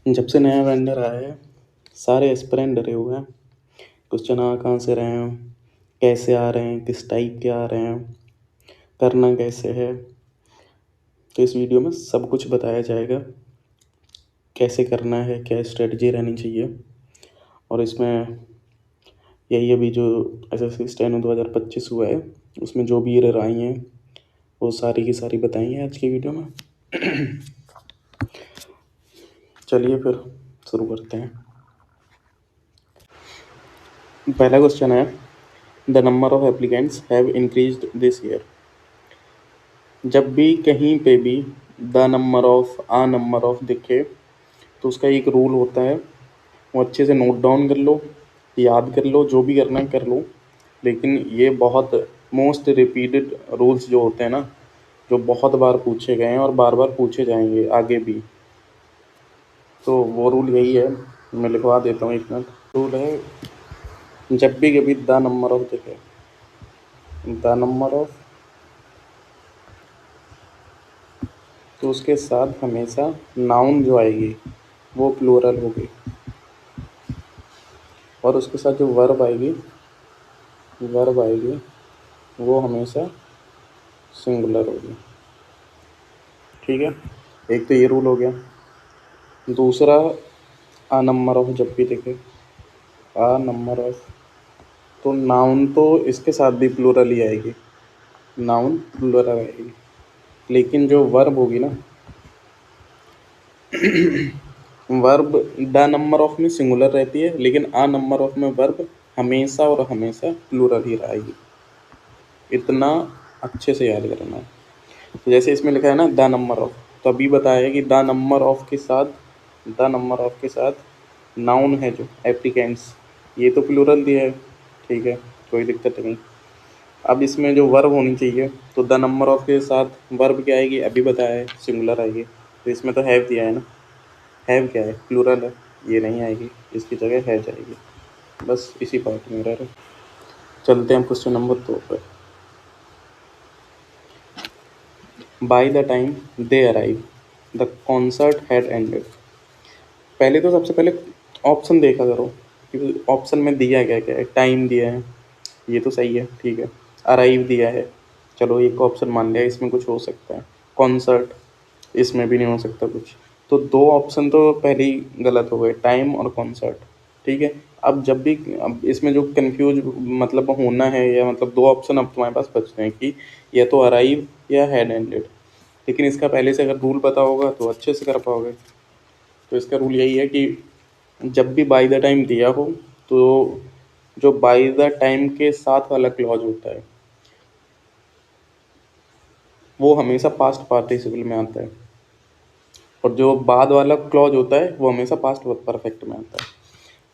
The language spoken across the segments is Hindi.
जब से नया वेंडर आया है सारे एस्पिरेंट डरे हुए हैं। क्वेश्चन कहाँ से रहे हैं, कैसे आ रहे हैं, किस टाइप के आ रहे हैं, करना कैसे है। तो इस वीडियो में सब कुछ बताया जाएगा, कैसे करना है, क्या स्ट्रेटजी रहनी चाहिए। और इसमें यही अभी जो SSC स्टेनो 2025 हुआ है उसमें जो भी एरर आई हैं वो सारी की सारी बताएंगे आज की वीडियो में। चलिए फिर शुरू करते हैं। पहला क्वेश्चन है, the number of applicants have increased this year. जब भी कहीं पे भी the number of, a number of दिखे तो उसका एक रूल होता है, वो अच्छे से नोट डाउन कर लो, याद कर लो, जो भी करना है कर लो। लेकिन ये बहुत मोस्ट रिपीटेड रूल्स जो होते हैं ना, जो बहुत बार पूछे गए हैं और बार बार पूछे जाएंगे आगे भी, तो वो रूल यही है। मैं लिखवा देता हूँ, एक मिनट। रूल है, जब भी कभी द नंबर ऑफ दिखे, द नंबर ऑफ, तो उसके साथ हमेशा नाउन जो आएगी वो प्लूरल होगी, और उसके साथ जो वर्ब आएगी वो हमेशा सिंगुलर होगी। ठीक है, एक तो ये रूल हो गया। दूसरा, आ नंबर ऑफ जब भी दिखे, आ नंबर ऑफ, तो नाउन तो इसके साथ भी प्लूरल ही आएगी, नाउन प्लूरल आएगी। लेकिन जो वर्ब होगी ना, वर्ब द नंबर ऑफ में सिंगुलर रहती है, लेकिन आ नंबर ऑफ में वर्ब हमेशा और हमेशा प्लूरल ही रहेगी। इतना अच्छे से याद करना है। तो जैसे इसमें लिखा है ना द नंबर ऑफ, तो अभी बताया है कि द नंबर ऑफ के साथ, द नंबर ऑफ के साथ नाउन है जो एप्लीकेंट्स, ये तो प्लूरल दिया है, ठीक है, कोई दिक्कत नहीं। अब इसमें जो वर्ब होनी चाहिए, तो द नंबर ऑफ के साथ वर्ब क्या आएगी, अभी बताया है सिंगुलर आएगी। तो इसमें तो हैव दिया है ना, हैव क्या है, प्लूरल है, ये नहीं आएगी, इसकी जगह है जाएगी। बस इसी पार्ट में रह। चलते हैं क्वेश्चन नंबर 2 पर। By the time they arrive the concert had ended. पहले तो सबसे पहले ऑप्शन देखा करो कि ऑप्शन में दिया क्या क्या है। टाइम दिया है, ये तो सही है, ठीक है। अराइव दिया है, चलो एक ऑप्शन मान लिया, इसमें कुछ हो सकता है। कॉन्सर्ट, इसमें भी नहीं हो सकता कुछ। तो दो ऑप्शन तो पहले ही गलत हो गए, टाइम और कॉन्सर्ट, ठीक है। अब जब भी, अब इसमें जो कंफ्यूज मतलब होना है, या मतलब दो ऑप्शन अब तुम्हारे पास बचते हैं कि या तो अराइव या हैड एंडेड। लेकिन इसका पहले से अगर रूल पता होगा तो अच्छे से कर पाओगे। तो इसका रूल यही है कि जब भी बाय द टाइम दिया हो, तो जो बाय द टाइम के साथ वाला क्लॉज होता है वो हमेशा पास्ट पार्टिसिपल में आता है, और जो बाद वाला क्लॉज होता है वो हमेशा पास्ट परफेक्ट में आता है।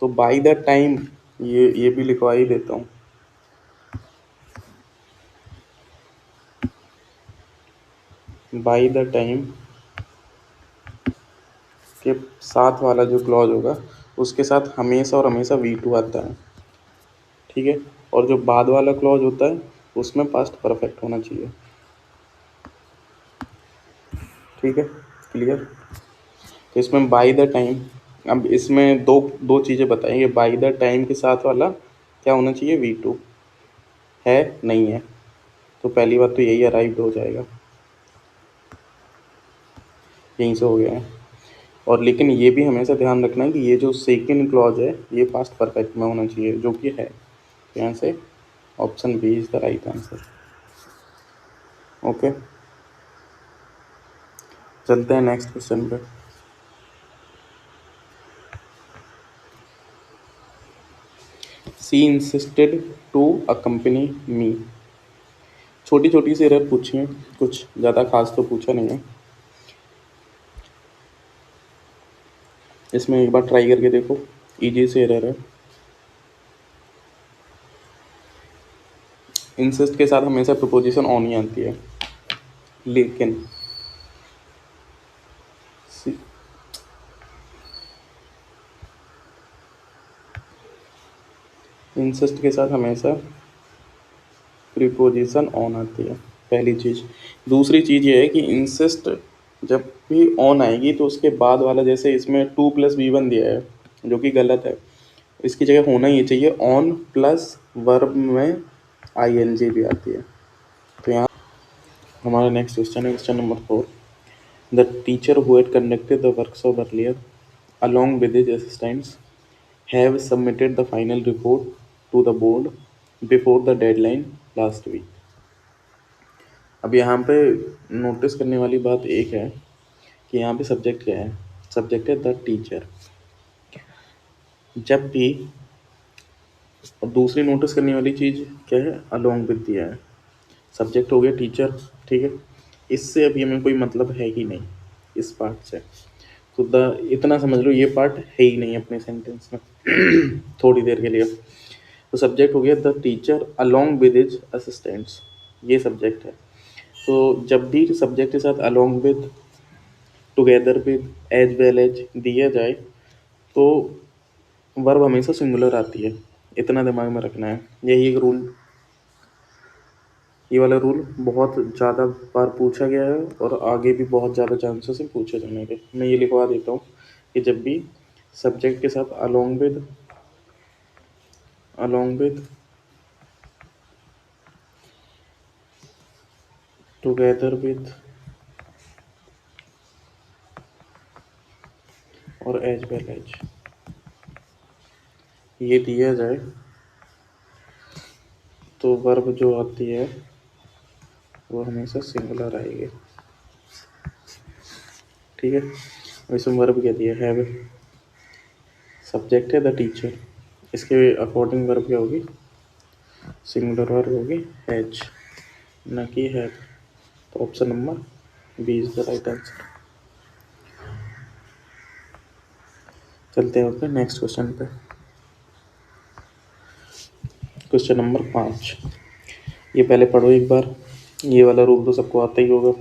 तो बाय द टाइम, ये भी लिखवा ही देता हूँ। बाय द टाइम के साथ वाला जो क्लॉज होगा उसके साथ हमेशा और हमेशा V2 आता है, ठीक है। और जो बाद वाला क्लॉज होता है उसमें पास्ट परफेक्ट होना चाहिए, ठीक है, क्लियर। तो इसमें बाय द टाइम, अब इसमें दो दो चीज़ें बताएंगे। बाय द टाइम के साथ वाला क्या होना चाहिए, V2 है, नहीं है। तो पहली बात तो यही अराइव्ड हो जाएगा, यहीं से हो गया है। और लेकिन ये भी हमेशा ध्यान रखना है कि ये जो सेकंड क्लॉज है ये पास्ट परफेक्ट में होना चाहिए, जो कि है। यहाँ से option B is the right answer. Okay, चलते हैं नेक्स्ट क्वेश्चन पे। She insisted to accompany me. छोटी छोटी सी एरर पूछी है, कुछ ज़्यादा खास तो पूछा नहीं है। इसमें एक बार ट्राई करके देखो, इजी से एरर है। इंसिस्ट के साथ हमेशा प्रोपोजिशन ऑन ही आती है, लेकिन इंसिस्ट के साथ हमेशा प्रीपोजिशन ऑन आती है, पहली चीज़। दूसरी चीज़ ये है कि इंसिस्ट जब भी ऑन आएगी तो उसके बाद वाला, जैसे इसमें 2+V1 दिया है जो कि गलत है, इसकी जगह होना ये चाहिए ऑन प्लस वर्ब में ING भी आती है। तो यहाँ हमारा नेक्स्ट क्वेश्चन है, question number 4। The teacher who had conducted the workshop earlier along with his assistants have submitted the final report to the board before the deadline last week। अब यहाँ पे नोटिस करने वाली बात एक है कि यहाँ पे सब्जेक्ट क्या है। सब्जेक्ट है द टीचर। जब भी, और दूसरी नोटिस करने वाली चीज़ क्या है, अलोंग विद दिया है। सब्जेक्ट हो गया टीचर, ठीक है। इससे अभी हमें कोई मतलब है ही नहीं इस पार्ट से, तो इतना समझ लो ये पार्ट है ही नहीं अपने सेंटेंस में थोड़ी देर के लिए। तो सब्जेक्ट हो गया the teacher along with his assistants, ये सब्जेक्ट है। तो जब भी सब्जेक्ट के साथ along with, together with, as well as दिया जाए तो वर्ब हमेशा सिंगुलर आती है, इतना दिमाग में रखना है। यही एक रूल, ये वाला रूल बहुत ज़्यादा बार पूछा गया है और आगे भी बहुत ज़्यादा चांसेस हैं पूछे जाने के। मैं ये लिखवा देता हूँ कि जब भी सब्जेक्ट के साथ अलोंग विद, टुगेदर विद और एज वेल एज ये दिया जाए तो वर्ब जो आती है वो हमेशा सिंगुलर आएगी, ठीक है। इसमें वर्ब क्या दिया है, सब्जेक्ट है द टीचर, इसके अकॉर्डिंग वर्ब क्या होगी, सिंगुलर वर्ब होगी हैज, न कि हैव। तो option number B is the right answer. चलते हैं अपने नेक्स्ट क्वेश्चन पे। क्वेश्चन नंबर 5, ये पहले पढ़ो एक बार। ये वाला रूल तो सबको आता ही होगा,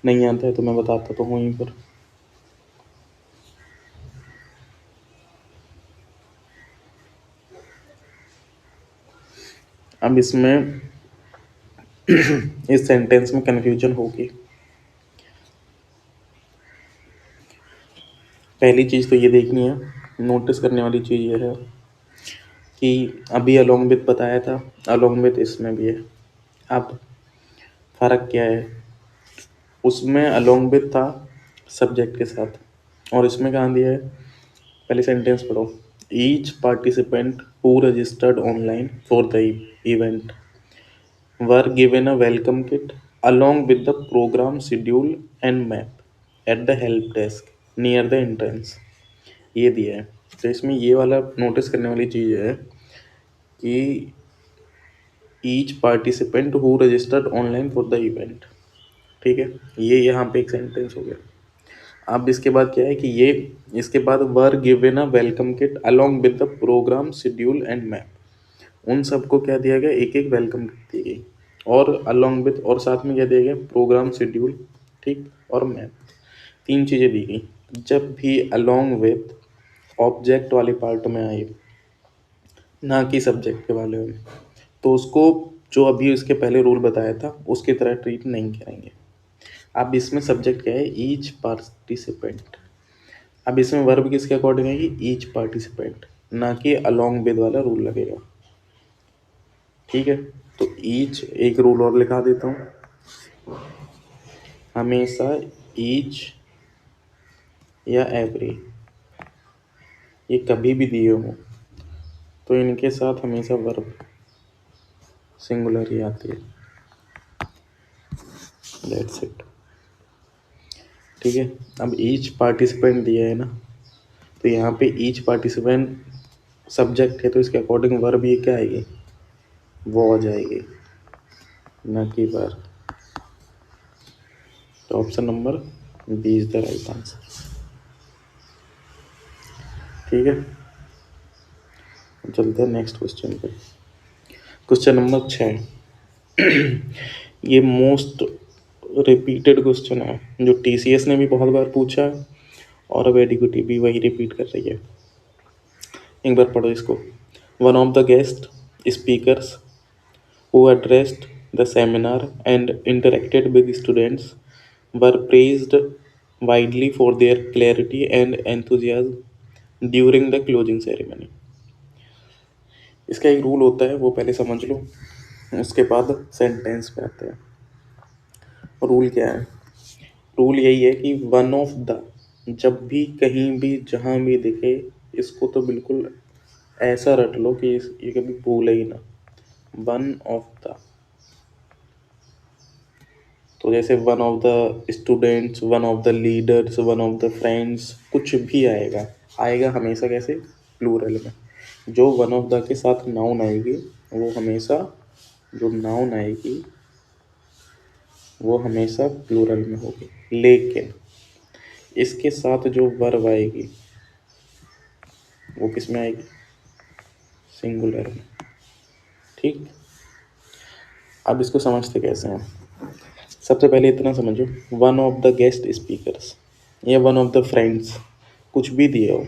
नहीं आता है तो मैं बताता तो हूँ यहीं पर। अब इसमें इस सेंटेंस में कन्फ्यूजन होगी। पहली चीज़ तो ये देखनी है, नोटिस करने वाली चीज़ ये है कि अभी अलोंग विथ बताया था, अलोंग विथ इसमें भी है। अब फ़र्क क्या है, उसमें अलोंग विथ था सब्जेक्ट के साथ और इसमें कहाँ दिया है। पहले सेंटेंस पढ़ो, each participant who registered online for the event were given a welcome kit along with the program schedule and map at the help desk near the entrance। ये दिया है। तो इसमें ये वाला नोटिस करने वाली चीज़ है कि each participant who registered online for the event, ठीक है। ये यहाँ पे एक सेंटेंस हो गया। अब इसके बाद क्या है कि ये, इसके बाद were given a welcome kit along with the program schedule and map. उन सबको क्या दिया गया, एक एक वेलकम किट दी गई और अलॉन्ग विद, और साथ में क्या दिया गया, प्रोग्राम शेड्यूल, ठीक, और मैप, तीन चीज़ें दी गई। जब भी अलॉन्ग विद ऑब्जेक्ट वाले पार्ट में आए, ना कि सब्जेक्ट के वाले में, तो उसको जो अभी उसके पहले रूल बताया था उसकी तरह ट्रीट नहीं करेंगे। अब इसमें सब्जेक्ट क्या है, ईच पार्टिसिपेंट। अब इसमें वर्ब किसके अकॉर्डिंग है, ईच पार्टिसिपेंट, ना कि अलॉन्ग विद वाला रूल लगेगा, ठीक है। तो ईच, एक रूल और लिखा देता हूँ, हमेशा ईच या एवरी ये कभी भी दिए हो तो इनके साथ हमेशा वर्ब सिंगुलर ही आती है, दैट्स इट, ठीक है। अब ईच पार्टिसिपेंट दिया है ना, तो यहाँ पे ईच पार्टिसिपेंट सब्जेक्ट है तो इसके अकॉर्डिंग वर्ब ये क्या आएगी, वो आ जाएगी, ना कि वर्ब। तो option number B is the right answer, ठीक है। चलते हैं नेक्स्ट क्वेश्चन पे। क्वेश्चन नंबर 6, ये मोस्ट रिपीटेड क्वेश्चन है जो TCS ने भी बहुत बार पूछा है और अब एडीक्यूटी भी वही रिपीट कर रही है। एक बार पढ़ो इसको। One of the guest speakers who addressed the seminar and interacted with students were praised widely for their clarity and enthusiasm during the closing ceremony. इसका एक रूल होता है, वो पहले समझ लो, उसके बाद सेंटेंस पे आते हैं। रूल क्या है? रूल यही है कि वन ऑफ द, जब भी कहीं भी जहाँ भी दिखे, इसको तो बिल्कुल ऐसा रट लो कि ये कभी भूले ही ना। वन ऑफ द, तो जैसे one of the students, one of the leaders, one of the friends, कुछ भी आएगा, आएगा हमेशा कैसे? प्लूरल में। जो वन ऑफ द के साथ नाउन आएगी वो हमेशा, जो नाउन आएगी वो हमेशा प्लूरल में होगी, लेकिन इसके साथ जो वर्ब आएगी वो किस में आएगी? सिंगुलर में। ठीक, अब इसको समझते कैसे हैं? सबसे पहले इतना समझो, one of the guest speakers या वन ऑफ द फ्रेंड्स, कुछ भी दिया हो,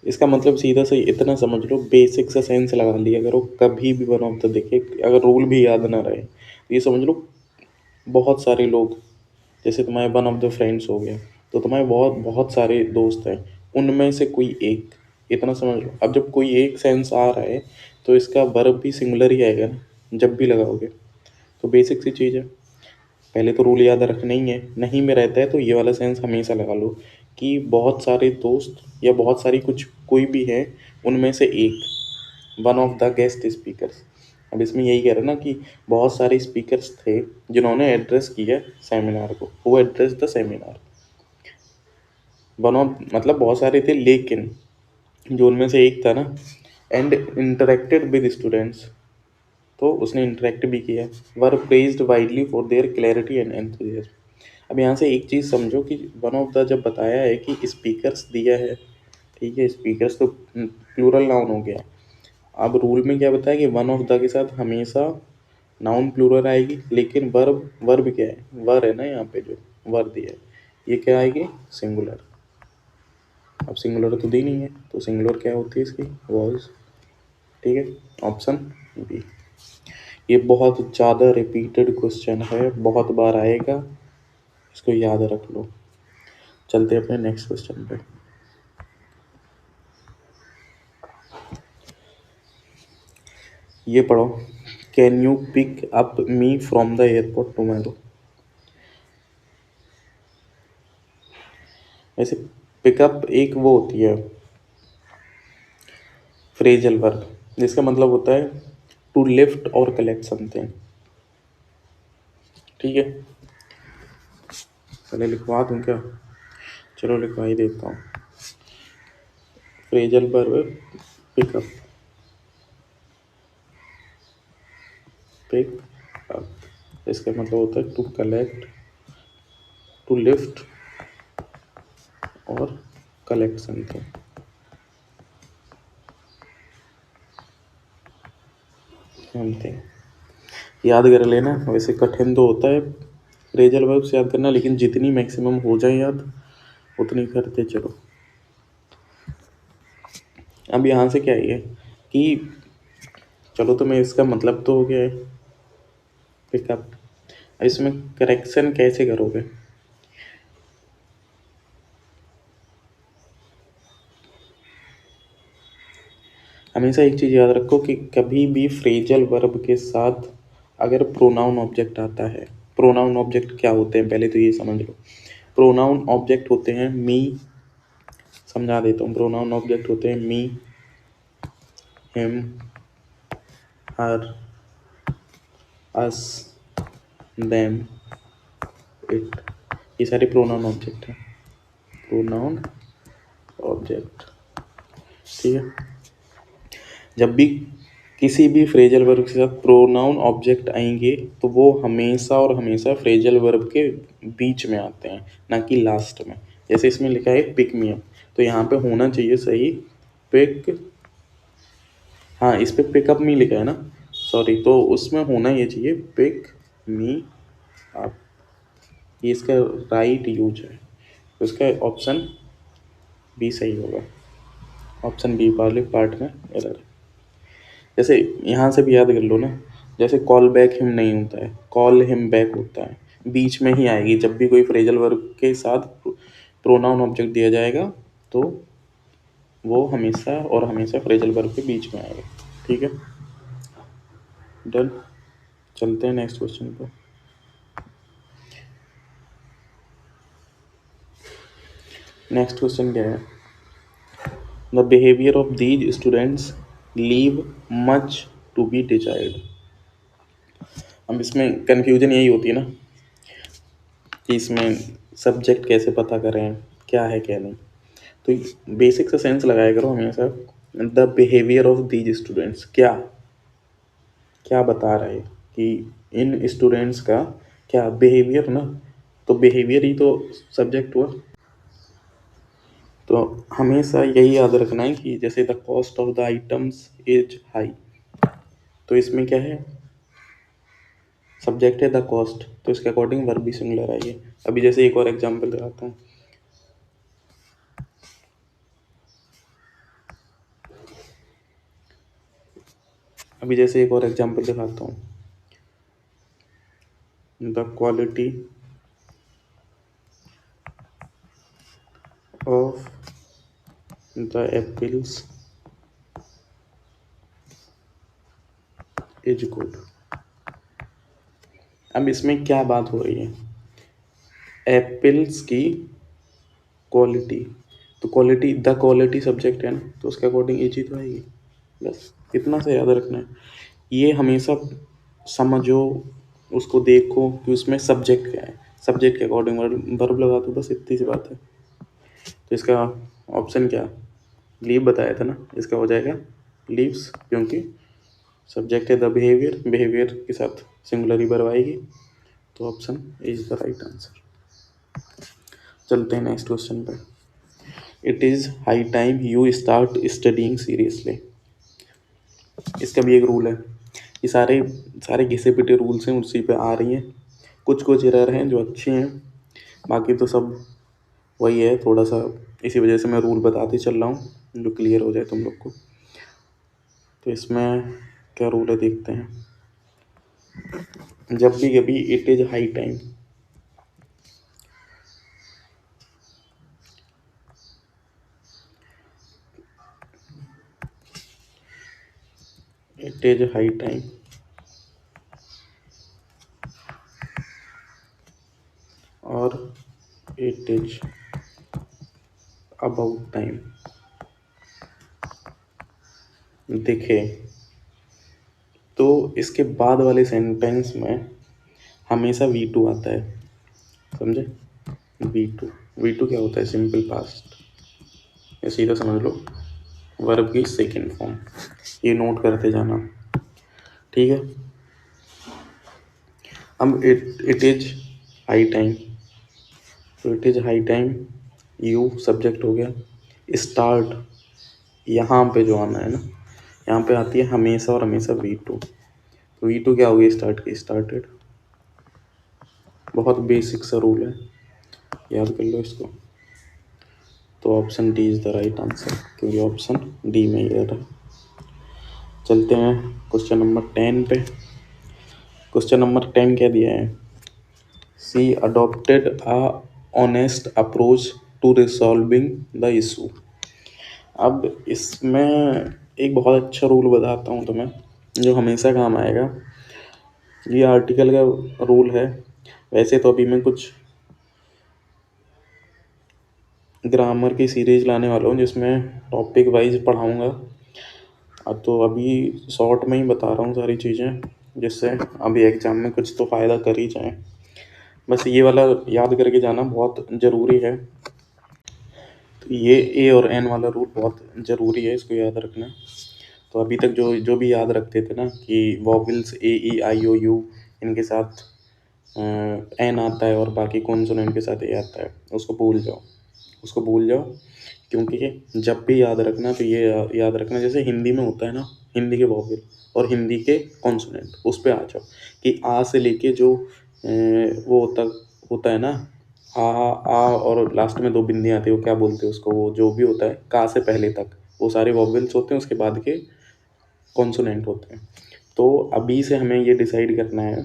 इसका मतलब सीधा से इतना समझ लो, बेसिक सा सेंस लगा लिया करो। कभी भी वन ऑफ द दिखे, अगर रूल भी याद ना रहे तो ये समझ लो बहुत सारे लोग, जैसे तुम्हारे वन ऑफ द फ्रेंड्स हो गया, तो तुम्हारे बहुत बहुत सारे दोस्त हैं, उनमें से कोई एक, इतना समझ लो। अब जब कोई एक सेंस आ रहा है तो इसका वर्ब भी सिंगुलर ही आएगा ना जब भी लगाओगे, तो बेसिक सी चीज़ है। पहले तो रूल याद रखना ही है, नहीं में रहता है तो ये वाला सेंस हमेशा लगा लो कि बहुत सारे दोस्त या बहुत सारी कुछ कोई भी है, उनमें से एक, one of the guest speakers. अब इसमें यही कह रहे ना कि बहुत सारे स्पीकर्स थे जिन्होंने एड्रेस किया सेमिनार को, वो address the seminar. One of मतलब बहुत सारे थे, लेकिन जो उनमें से एक था ना, एंड इंटरेक्टेड विद स्टूडेंट्स, तो उसने इंटरेक्ट भी किया। Were praised widely for their clarity and enthusiasm. अब यहाँ से एक चीज़ समझो कि वन ऑफ द जब बताया है कि स्पीकर्स दिया है, ठीक है, स्पीकर्स तो प्लूरल नाउन हो गया। अब रूल में क्या बताया कि वन ऑफ द के साथ हमेशा नाउन प्लूरल आएगी, लेकिन वर्ब, वर्ब क्या है? वर है ना, यहाँ पे जो वर दिया है ये क्या आएगी? सिंगुलर। अब सिंगुलर तो दी नहीं है, तो सिंगुलर क्या होती है इसकी? वॉज। ठीक है, ऑप्शन बी। ये बहुत ज़्यादा रिपीटेड क्वेश्चन है, बहुत बार आएगा, इसको याद रख लो। चलते अपने नेक्स्ट क्वेश्चन पे। ये पढ़ो, can you pick up me from the airport tomorrow. वैसे पिकअप एक वो होती है फ्रेजल वर्ब, जिसका मतलब होता है टू लिफ्ट और कलेक्ट समथिंग। ठीक है, पहले लिखवा दूँ क्या? चलो लिखवा ही देता हूँ। Phrasal verb pickup, pick up, इसका मतलब होता है टू कलेक्ट, टू लिफ्ट और कलेक्ट समथिंग। याद कर लेना, वैसे कठिन तो होता है फ्रेजल वर्ब से याद करना, लेकिन जितनी मैक्सिमम हो जाए याद उतनी करते चलो। अब यहाँ से क्या है कि चलो तो मैं, इसका मतलब तो हो गया है पिकअप। इसमें करेक्शन कैसे करोगे? हमेशा एक चीज़ याद रखो कि कभी भी फ्रेजल वर्ब के साथ अगर प्रोनाउन ऑब्जेक्ट आता है, प्रोनाउन ऑब्जेक्ट क्या होते हैं पहले तो ये समझ लो। प्रोनाउन ऑब्जेक्ट होते हैं मी, समझा देता हूँ। प्रोनाउन ऑब्जेक्ट होते हैं me, him, her, us, them, it, ये सारे प्रोनाउन ऑब्जेक्ट हैं। प्रोनाउन ऑब्जेक्ट, ठीक है। जब भी किसी भी फ्रेजल वर्ब के साथ प्रोनाउन ऑब्जेक्ट आएंगे तो वो हमेशा और हमेशा फ्रेजल वर्ब के बीच में आते हैं, ना कि लास्ट में। जैसे इसमें लिखा है पिक मी अप, तो यहाँ पे होना चाहिए सही पिक, हाँ इस पे पिकअप मी लिखा है ना, सॉरी, तो उसमें होना ये चाहिए पिक मी अप, ये इसका राइट यूज है, तो इसका ऑप्शन बी सही होगा। ऑप्शन बी वाले पार्ट में एरर है। जैसे यहाँ से भी याद कर लो ना, जैसे कॉल बैक हिम नहीं होता है, कॉल हिम बैक होता है, बीच में ही आएगी जब भी कोई फ्रेजल वर्ब के साथ प्रोनाउन ऑब्जेक्ट दिया जाएगा तो वो हमेशा और हमेशा फ्रेजल वर्ब के बीच में आएगा। ठीक है, डन। चलते हैं नेक्स्ट क्वेश्चन पर। नेक्स्ट क्वेश्चन क्या है? The behaviour of these students leave much to be desired. अब इसमें कन्फ्यूजन यही होती है ना कि इसमें सब्जेक्ट कैसे पता करें, क्या है क्या नहीं। तो बेसिक सा सेंस लगाया करो हमेशा। The behaviour of these students, क्या क्या बता रहा है कि इन स्टूडेंट्स का क्या बिहेवियर ना, तो बिहेवियर ही तो सब्जेक्ट हुआ। तो हमेशा यही याद रखना है कि जैसे the cost of the items is high, तो इसमें क्या है, सब्जेक्ट है द कॉस्ट, तो इसके अकॉर्डिंग वर्ब भी सिंगुलर आएगी। अभी जैसे एक और एग्जांपल दिखाता हूँ। अभी जैसे एक और एग्जांपल दिखाता हूँ। The quality of the apples is good. अब इसमें क्या बात हो रही है, एप्पल्स की क्वालिटी, तो क्वालिटी द क्वालिटी सब्जेक्ट है ना, तो उसके अकॉर्डिंग इज ही तो आएगी। बस इतना सा याद रखना है, ये हमेशा समझो, उसको देखो कि उसमें सब्जेक्ट क्या है, सब्जेक्ट के अकॉर्डिंग वर्ब लगा दो, बस इतनी सी बात है। तो इसका ऑप्शन क्या, लीव बताया था ना, इसका हो जाएगा लीव्स, क्योंकि सब्जेक्ट है द बिहेवियर, बिहेवियर के साथ सिंगुलर वर्ब आएगी, तो option is the right answer. चलते हैं नेक्स्ट क्वेश्चन पे। It is high time you start studying seriously. इसका भी एक रूल है, ये सारे सारे घिसे पिटे रूल्स हैं, उसी पे आ रही हैं। कुछ कुछ एरर हैं जो अच्छे हैं, बाकी तो सब वही है थोड़ा सा, इसी वजह से मैं रूल बताते चल रहा हूँ जो क्लियर हो जाए तुम लोग को। तो इसमें क्या रूल है देखते हैं। जब भी कभी it is high time, it is high time और इट इज़ अबाउट टाइम दिखे, तो इसके बाद वाले सेंटेंस में हमेशा V2 आता है, समझे। V2 क्या होता है, सिंपल पास्ट, या सीधा समझ लो वर्ब की सेकंड फॉर्म, ये नोट करते जाना। ठीक है, अब इट इज हाई टाइम, तो it is high time you subject हो गया, स्टार्ट यहाँ पे जो आना है ना, यहाँ पे आती है हमेशा और हमेशा V2, तो V2 क्या हो गई, स्टार्ट की, स्टार्टेड। बहुत बेसिक सा रूल है, याद कर लो इसको। तो option D is the right answer, क्योंकि ऑप्शन डी में ही रहा। चलते हैं क्वेश्चन नंबर 10 पे। क्वेश्चन नंबर 10 क्या दिया है, she adopted a honest approach to resolving the issue. अब इसमें एक बहुत अच्छा रूल बताता हूँ तुम्हें जो हमेशा काम आएगा। ये आर्टिकल का रूल है, वैसे तो अभी मैं कुछ ग्रामर की सीरीज लाने वाला हूँ जिसमें टॉपिक वाइज पढ़ाऊँगा। अब तो अभी शॉर्ट में ही बता रहा हूँ सारी चीज़ें, जिससे अभी एग्ज़ाम में कुछ तो फ़ायदा कर ही जाए। बस ये वाला याद करके जाना बहुत ज़रूरी है। तो ये ए और एन वाला रूल बहुत ज़रूरी है, इसको याद रखना। तो अभी तक जो जो भी याद रखते थे ना कि vowels A E I O you इनके साथ एन आता है और बाकी कॉन्सोनेंट के साथ ए आता है, उसको भूल जाओ, उसको भूल जाओ। क्योंकि जब भी याद रखना तो ये याद रखना, जैसे हिंदी में होता है ना, हिंदी के वॉवल और हिंदी के कॉन्सोनेंट, उस पे आ जाओ कि आ से लेके जो वो होता होता है ना, आ और लास्ट में दो बिंदियाँ आती है, वो क्या बोलते हैं उसको, वो जो भी होता है का से पहले तक, वो सारे वॉवल्स होते हैं, उसके बाद के कॉन्सोनेंट होते हैं। तो अभी से हमें ये डिसाइड करना है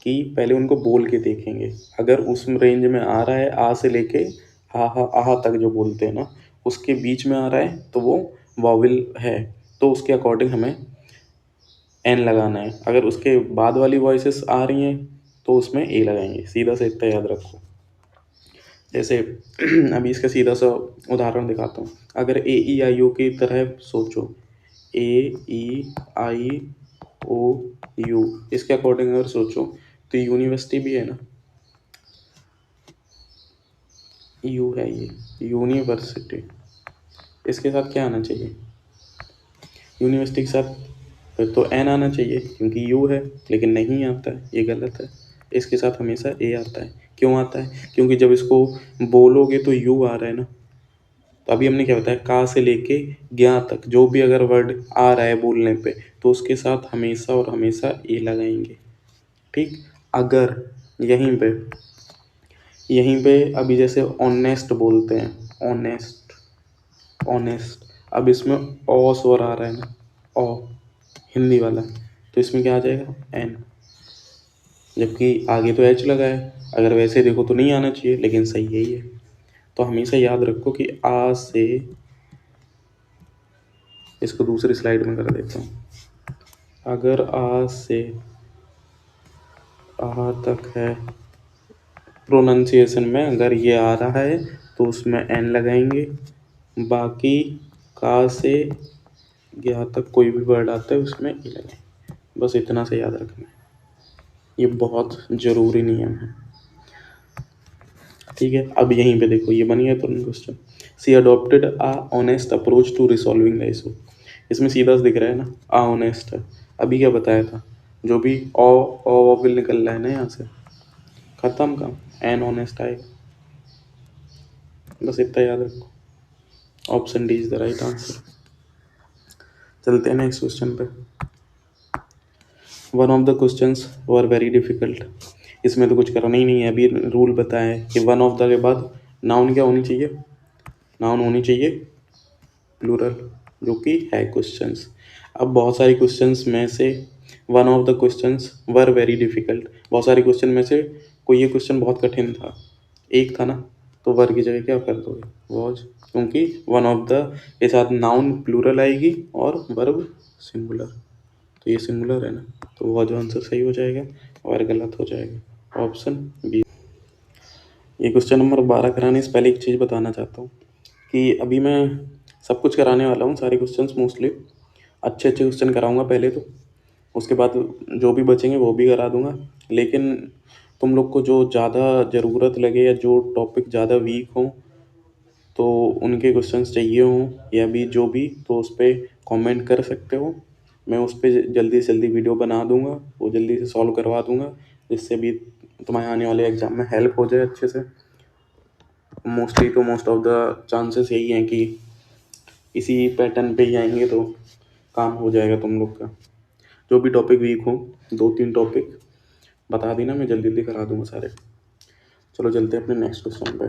कि पहले उनको बोल के देखेंगे, अगर उस रेंज में आ रहा है आ से लेके आहा आहा तक जो बोलते हैं ना, उसके बीच में आ रहा है तो वो वॉवेल है, तो उसके अकॉर्डिंग हमें एन लगाना है। अगर उसके बाद वाली वॉइसेस आ रही हैं तो उसमें ए लगाएंगे। सीधा सा इतना याद रखो। जैसे अभी इसका सीधा सा उदाहरण दिखाता हूँ। अगर ए ई आई ओ की तरह सोचो, ए ई आई ओ यू, इसके अकॉर्डिंग अगर सोचो तो यूनिवर्सिटी भी है ना, यू है ये, यूनिवर्सिटी। इसके साथ क्या आना चाहिए? यूनिवर्सिटी के साथ फिर तो एन आना चाहिए क्योंकि यू है, लेकिन नहीं आता है, ये गलत है। इसके साथ हमेशा ए आता है। क्यों आता है? क्योंकि जब इसको बोलोगे तो यू आ रहा है ना। तो अभी हमने क्या बताया, का से लेके ज्ञा तक जो भी अगर वर्ड आ रहा है बोलने पे तो उसके साथ हमेशा और हमेशा ए लगाएंगे। ठीक। अगर यहीं पे यहीं पे अभी जैसे ऑनेस्ट बोलते हैं, ऑनेस्ट, ऑनेस्ट, अब इसमें ओ स्वर आ रहा है ना, ओ, हिंदी वाला, तो इसमें क्या आ जाएगा? एन। जबकि आगे तो एच लगा है, अगर वैसे देखो तो नहीं आना चाहिए, लेकिन सही यही है। तो हमेशा याद रखो कि आ से, इसको दूसरी स्लाइड में कर देता हूँ। अगर आ से आ तक है, प्रोनाउंसिएशन में अगर ये आ रहा है तो उसमें एन लगाएंगे। बाकी का से यहाँ तक कोई भी वर्ड आता है उसमें ई लगाएंगे। बस इतना से याद रखना है, ये बहुत ज़रूरी नियम है। ठीक है। अब यहीं पे देखो, ये बन गया तुरंत question. She adopted a honest approach to resolving the issue. इसमें सीधा दिख रहा है ना, आ ऑनेस्ट है। अभी क्या बताया था, जो भी ओ विल निकल रहा है ना यहाँ से, खत्म काम, एन ऑनेस्ट आएगा। बस इतना याद रखो। Option D is the right answer. चलते हैं नेक्स्ट क्वेश्चन पे। One of the questions were very difficult. इसमें तो कुछ करना ही नहीं है, अभी रूल बताया है कि वन ऑफ द के बाद नाउन क्या होनी चाहिए? नाउन होनी चाहिए प्लूरल, जो कि है क्वेश्चंस। अब बहुत सारे क्वेश्चंस में से one of the questions were very difficult, बहुत सारे क्वेश्चन में से कोई ये क्वेश्चन बहुत कठिन था, एक था ना, तो वर की जगह क्या कर दोगे? वॉज, क्योंकि वन ऑफ द के साथ नाउन प्लूरल आएगी और वर्ब सिंगुलर, तो ये सिंगुलर है ना, तो वॉज आंसर सही हो जाएगा और गलत हो जाएगा ऑप्शन बी। ये क्वेश्चन नंबर 12 कराने से पहले एक चीज़ बताना चाहता हूँ कि अभी मैं सब कुछ कराने वाला हूँ, सारे क्वेश्चंस मोस्टली अच्छे अच्छे क्वेश्चन कराऊंगा पहले तो, उसके बाद जो भी बचेंगे वो भी करा दूंगा। लेकिन तुम लोग को जो ज़्यादा ज़रूरत लगे या जो टॉपिक ज़्यादा वीक हो तो उनके क्वेश्चंस चाहिए हों या भी जो भी, तो उस पर कॉमेंट कर सकते हो। मैं उस पर जल्दी से जल्दी वीडियो बना दूंगा, वो जल्दी से सॉल्व करवा दूंगा, जिससे भी तुम्हारे आने वाले एग्ज़ाम में हेल्प हो जाए अच्छे से। मोस्टली तो मोस्ट ऑफ द चांसेस यही हैं कि इसी पैटर्न पे ही आएंगे, तो काम हो जाएगा तुम लोग का। जो भी टॉपिक वीक हो, 2-3 टॉपिक बता देना, मैं जल्दी जल्दी करा दूंगा सारे। चलो चलते हैं अपने नेक्स्ट क्वेश्चन पे।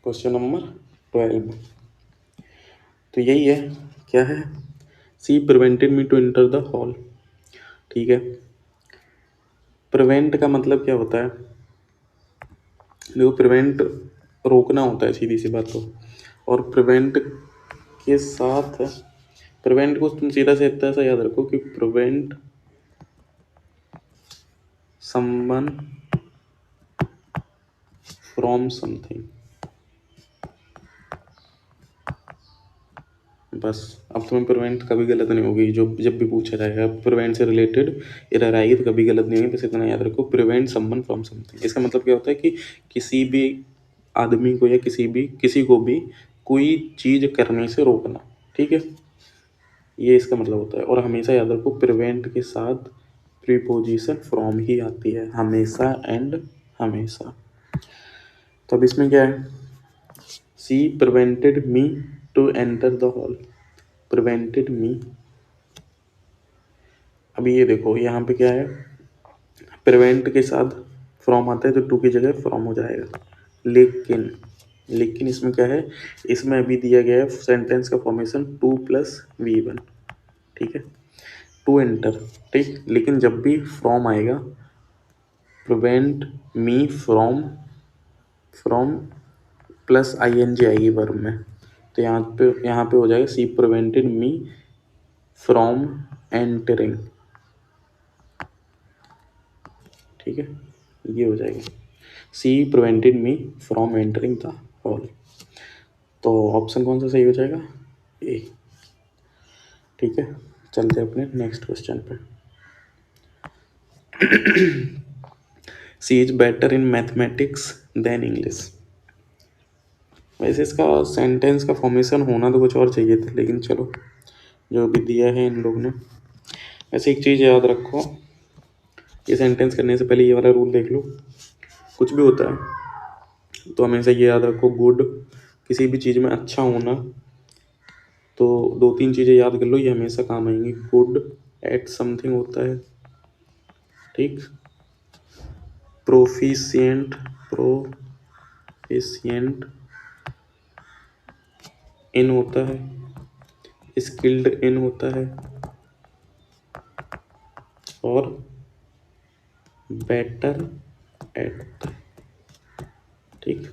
क्वेश्चन नंबर 12, तो यही है, क्या है? She prevented me to enter the hall. ठीक है। प्रिवेंट का मतलब क्या होता है? देखो, प्रिवेंट रोकना होता है, सीधी सी बात तो। और प्रिवेंट के साथ, प्रिवेंट को तुम सीधा से इतना सा याद रखो कि प्रिवेंट समवन फ्रॉम समथिंग। बस, अब तुम्हें प्रिवेंट कभी गलत नहीं होगी, जो जब भी पूछा जाएगा प्रिवेंट से रिलेटेड एरर आएगी तो कभी गलत नहीं होगी। बस इतना याद रखो, प्रिवेंट समवन फ्रॉम समथिंग। इसका मतलब क्या होता है कि किसी भी आदमी को या किसी को भी कोई चीज़ करने से रोकना। ठीक है, ये इसका मतलब होता है। और हमेशा याद रखो, प्रिवेंट के साथ प्रीपोजिशन फ्रॉम ही आती है, हमेशा एंड हमेशा। तो अब इसमें क्या है? She prevented me to enter the hall, prevented me. अभी ये देखो, यहाँ पे क्या है? प्रिवेंट के साथ फ्रॉम आता है तो टू की जगह फ्रॉम हो जाएगा। लेकिन लेकिन इसमें क्या है? इसमें अभी दिया गया है सेंटेंस का फॉर्मेशन 2+V1। ठीक है, टू एंटर। ठीक, लेकिन जब भी फ्रॉम आएगा, prevent me from from plus ING आएगी वर्ब में, तो यहाँ पे हो जाएगा she prevented me from entering. ठीक है, ये हो जाएगा she prevented me from entering the hall. तो ऑप्शन कौन सा सही हो जाएगा? ए। ठीक है, चलते हैं अपने नेक्स्ट क्वेश्चन पे। She is better in mathematics than English. वैसे इसका सेंटेंस का फॉर्मेशन होना तो कुछ और चाहिए था, लेकिन चलो जो भी दिया है इन लोग ने। वैसे एक चीज़ याद रखो, ये सेंटेंस करने से पहले ये वाला रूल देख लो। कुछ भी होता है तो हमेशा ये याद रखो, गुड किसी भी चीज़ में अच्छा होना, तो 2-3 चीज़ें याद कर लो, ये हमेशा काम आएंगी। गुड एट समथिंग होता है, ठीक। प्रोफिशिएंट इन होता है, स्किल्ड इन होता है, और बेटर एट। ठीक,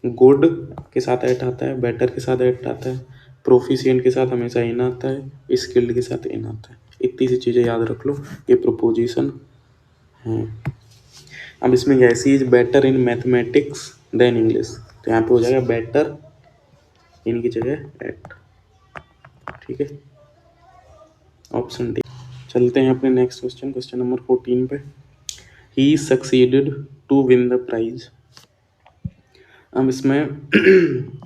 गुड के साथ एट आता है, बेटर के साथ एट आता है, प्रोफिशिएंट के साथ हमेशा इन आता है, स्किल्ड के साथ इन आता है। इतनी सी चीज़ें याद रख लो, ये प्रोपोजिशन है। अब इसमें क्या है, she is better in mathematics than English, तो यहाँ पे हो जाएगा बेटर इन की जगह एट। ठीक है, ऑप्शन डी। चलते हैं अपने नेक्स्ट क्वेश्चन, क्वेश्चन नंबर 14 पे। He succeeded to win the prize. अब इसमें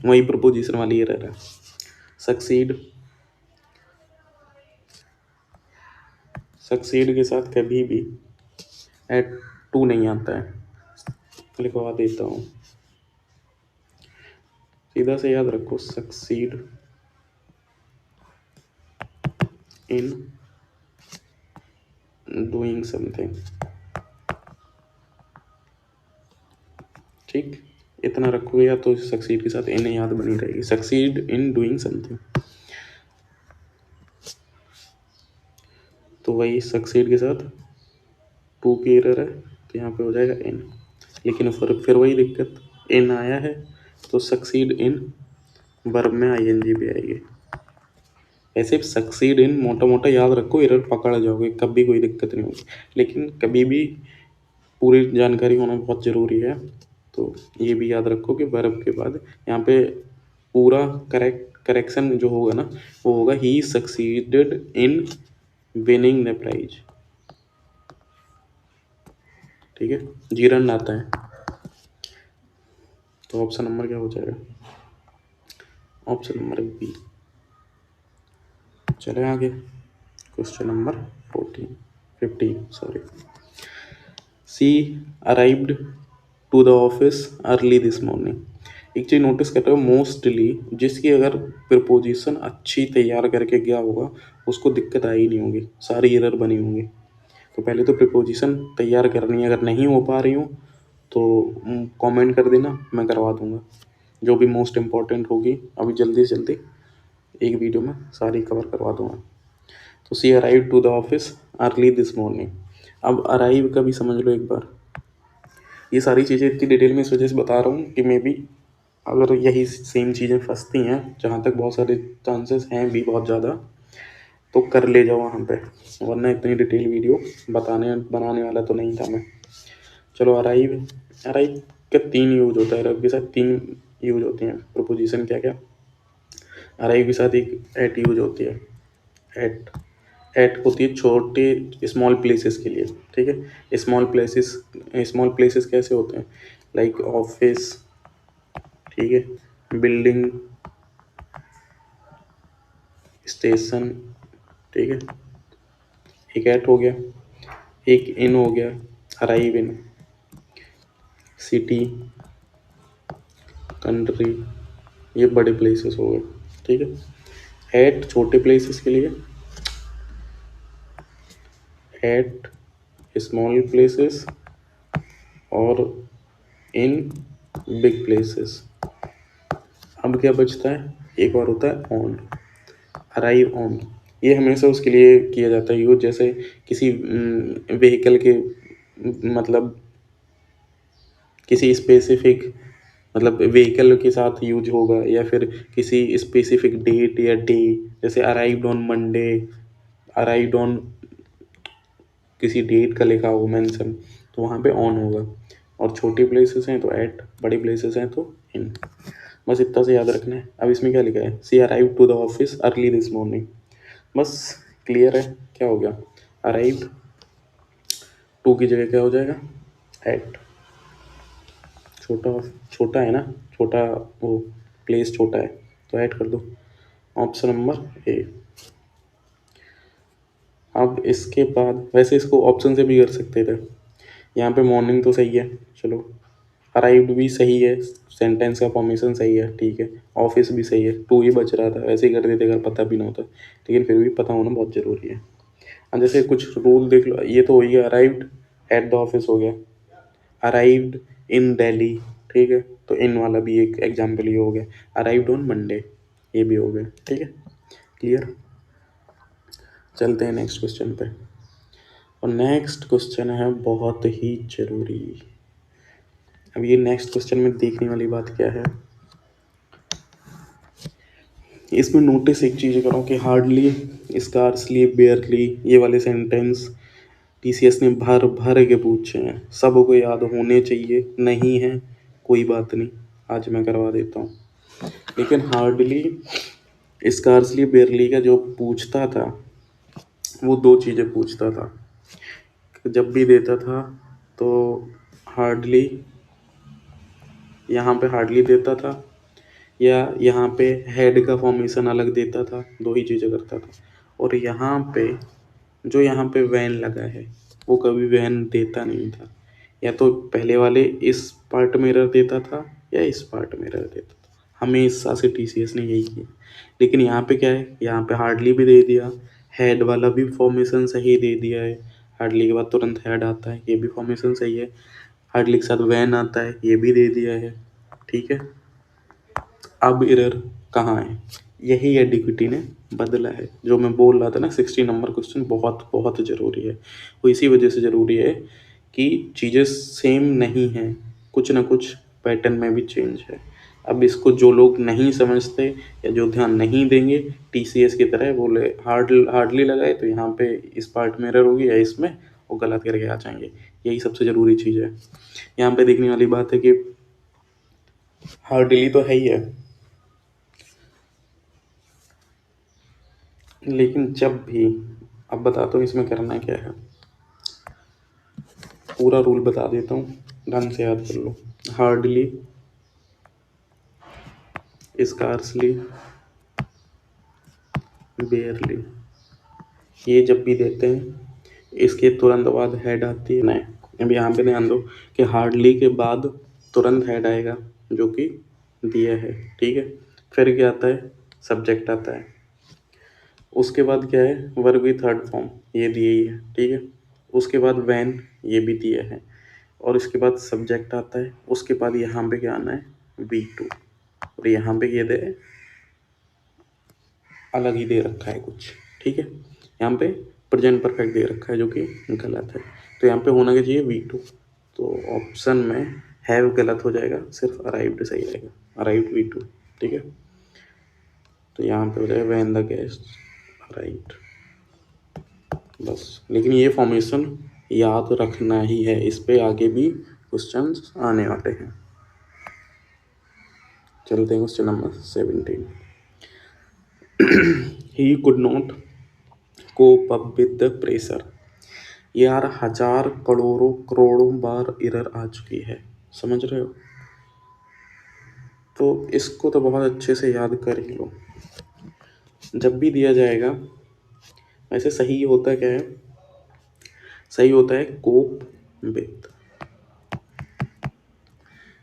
वही प्रपोजिशन वाली एरर है। सक्सीड के साथ कभी भी एट टू नहीं आता है, लिखवा देता हूँ, सीधा से याद रखो, सक्सीड इन डूइंग समथिंग। ठीक, इतना रखोगे या तो सक्सीड के साथ इन याद बनी रहेगी, सक्सीड इन डूइंग समथिंग। तो वही सक्सीड के साथ टू की एरर है, तो यहाँ पे हो जाएगा इन। लेकिन फिर वही दिक्कत, इन आया है तो सक्सीड इन वर्ब में ING भी आएगी। ऐसे सक्सीड इन मोटा मोटा याद रखो, एरर पकड़ जाओगे, कभी कोई दिक्कत नहीं होगी। लेकिन कभी भी पूरी जानकारी होना बहुत ज़रूरी है, तो ये भी याद रखो कि वर्ब के बाद यहाँ पे पूरा करेक्शन जो होगा ना, वो होगा he succeeded in winning the prize. ठीक है, जी रन आता है, तो ऑप्शन नंबर क्या हो जाएगा? Option number B. चले आगे, question number 15 sorry. She arrived to the office early this morning. एक चीज़ नोटिस कर रहे हो, मोस्टली जिसकी अगर प्रिपोजिशन अच्छी तैयार करके गया होगा उसको दिक्कत आई नहीं होगी, सारी एरर बनी होंगी। तो पहले तो प्रिपोजिशन तैयार करनी है, अगर नहीं हो पा रही हूँ तो कमेंट कर देना, मैं करवा दूँगा। जो भी मोस्ट इम्पॉर्टेंट होगी अभी जल्दी से जल्दी एक वीडियो में सारी कवर करवा दूँगा। तो she arrive to the office early this morning. अब अराइव का भी समझ लो एक बार, ये सारी चीज़ें इतनी डिटेल में इस वजह से बता रहा हूँ कि मे बी अगर यही सेम चीज़ें फंसती हैं, जहाँ तक बहुत सारे चांसेस हैं भी बहुत ज़्यादा, तो कर ले जाओ वहाँ पे, वरना इतनी डिटेल वीडियो बनाने वाला तो नहीं था मैं। चलो, अराइव का 3 यूज होता है, अराइव के साथ 3 यूज होते हैं प्रोपोजिशन। क्या क्या? अराइव के साथ एक एट यूज होती है, एट होती है छोटे स्मॉल प्लेसेस के लिए। ठीक है, स्मॉल प्लेसेस कैसे होते हैं? लाइक ऑफिस, ठीक है, बिल्डिंग, स्टेशन। ठीक है, एक एट हो गया, एक इन हो गया, अराइव इन, सिटी, कंट्री, ये बड़े प्लेसेस हो गए। ठीक है, एट छोटे प्लेसेस के लिए, एट स्मॉल प्लेसेस, और इन बिग प्लेसेस। अब क्या बचता है? एक और होता है ऑन, अराइव ऑन। ये हमेशा उसके लिए किया जाता है यूज, जैसे किसी व्हीकल के मतलब किसी स्पेसिफिक मतलब व्हीकल के साथ यूज होगा या फिर किसी स्पेसिफिक डेट या डे, जैसे arrived on Monday, arrived on किसी डेट का लिखा हो मेंशन, तो वहाँ पे ऑन होगा। और छोटी प्लेसेस हैं तो एट, बड़ी प्लेसेस हैं तो इन। बस इतना से याद रखना है। अब इसमें क्या लिखा है, she arrive to the office early this morning. बस क्लियर है, क्या हो गया, अराइव टू की जगह क्या हो जाएगा, एट। छोटा छोटा है ना, छोटा वो प्लेस छोटा है तो ऐड कर दो, ऑप्शन नंबर ए। अब इसके बाद वैसे इसको ऑप्शन से भी कर सकते थे, यहाँ पे मॉर्निंग तो सही है, चलो अराइव्ड भी सही है, सेंटेंस का फॉर्मेशन सही है, ठीक है, ऑफिस भी सही है, टू ही बच रहा था, वैसे ही कर देते अगर पता भी ना होता, लेकिन फिर भी पता होना बहुत ज़रूरी है। अब जैसे कुछ रूल देख लो, ये तो हो गया अराइव्ड एट द ऑफिस हो गया, अराइव्ड इन दिल्ली, ठीक है, तो इन वाला भी एक एग्जाम्पल ये हो गया, अराइव्ड ऑन मंडे ये भी हो गया, ठीक है, क्लियर। चलते हैं नेक्स्ट क्वेश्चन पे, और नेक्स्ट क्वेश्चन है बहुत ही जरूरी। अब ये नेक्स्ट क्वेश्चन में देखने वाली बात क्या है, इसमें नोटिस एक चीज़ करो कि हार्डली, स्कार्सली, बेयरली, ये वाले सेंटेंस टीसीएस ने भर भर के पूछे हैं, सबको याद होने चाहिए, नहीं है कोई बात नहीं, आज मैं करवा देता हूँ। लेकिन हार्डली, स्कार्सली, बेयरली का जो पूछता था वो दो चीज़ें पूछता था, जब भी देता था तो हार्डली, यहाँ पे हार्डली देता था या यहाँ पे हेड का फॉर्मेशन अलग देता था, दो ही चीज़ें करता था। और यहाँ पे जो यहाँ पे वैन लगा है वो कभी वैन देता नहीं था, या तो पहले वाले इस पार्ट में एरर देता था या इस पार्ट में एरर देता था, हमेशा से टीसीएस ने यही किया। लेकिन यहाँ पे क्या है, यहाँ पे हार्डली भी दे दिया, हेड वाला भी फॉर्मेशन सही दे दिया है, हार्डली के बाद तुरंत हेड आता है ये भी फॉर्मेशन सही है, हार्डली के साथ वैन आता है ये भी दे दिया है, ठीक है। अब एरर कहाँ है, यही एडिक्विटी ने बदला है, जो मैं बोल रहा था ना 60 नंबर क्वेश्चन बहुत बहुत ज़रूरी है, वो इसी वजह से ज़रूरी है कि चीज़ें सेम नहीं हैं, कुछ ना कुछ पैटर्न में भी चेंज है। अब इसको जो लोग नहीं समझते या जो ध्यान नहीं देंगे टीसीएस की तरह बोले हार्डली लगाए तो यहाँ पे इस पार्ट में एरर होगी या इसमें, वो गलत करके आ जाएंगे, यही सबसे ज़रूरी चीज़ है। यहाँ पे देखने वाली बात है कि हार्डली तो है ही है, लेकिन जब भी, अब बताता हूँ इसमें करना क्या है, पूरा रूल बता देता हूँ, ढंग से याद कर लो। हार्डली, स्कार्सली, बेयरली, ये जब भी देते हैं इसके तुरंत बाद हेड आती है, नहीं अब यहाँ पे ध्यान दो कि हार्डली के बाद तुरंत हेड आएगा जो कि दिया है, ठीक है, फिर क्या आता है, सब्जेक्ट आता है, उसके बाद क्या है, वर्ब की थर्ड फॉर्म ये दिए ही है, ठीक है, उसके बाद वैन ये भी दिया है, और इसके बाद सब्जेक्ट आता है, उसके बाद यहाँ पे क्या आना है, V2, और यहाँ पे ये दे अलग ही दे रखा है कुछ, ठीक है, यहाँ पे प्रेजेंट परफेक्ट दे रखा है जो कि गलत है, तो यहाँ पे होना क्या चाहिए V2, तो ऑप्शन में हैव गलत हो जाएगा, सिर्फ अराइव्ड सही रहेगा, अराइव्ड V2, ठीक है, तो यहाँ पे हो जाएगा व्हेन द गेस्ट अराइव्ड, बस। लेकिन ये फॉर्मेशन याद रखना ही है, इस पे आगे भी क्वेश्चंस आने वाले हैं। चलते हैं question number 17। He could not cope up with the pressure, यार हजार करोड़ों करोड़ों बार एरर आ चुकी है, समझ रहे हो, तो इसको तो बहुत अच्छे से याद कर ही लो। जब भी दिया जाएगा वैसे सही होता क्या है, सही होता है कोप विद,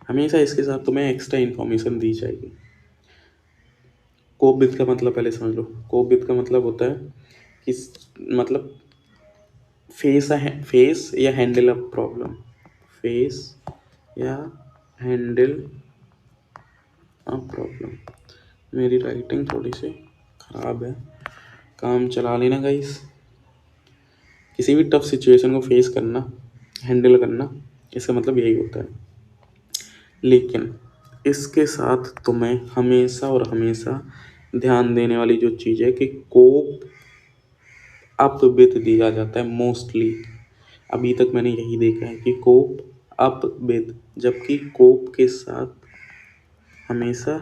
हमेशा इसके साथ तुम्हें एक्स्ट्रा इन्फॉर्मेशन दी जाएगी। कोप विद का मतलब पहले समझ लो, कोप विद का मतलब होता है कि मतलब फेस या हैंडल अ प्रॉब्लम, फेस या हैंडल अ प्रॉब्लम। मेरी राइटिंग थोड़ी सी ख़राब है, काम चला लेना गाइस। किसी भी टफ सिचुएशन को फेस करना, हैंडल करना, इसका मतलब यही होता है। लेकिन इसके साथ तुम्हें हमेशा और हमेशा ध्यान देने वाली जो चीज़ है कि कोप अप विथ दिया जाता है मोस्टली। अभी तक मैंने यही देखा है कि कोप अप विथ, जबकि कोप के साथ हमेशा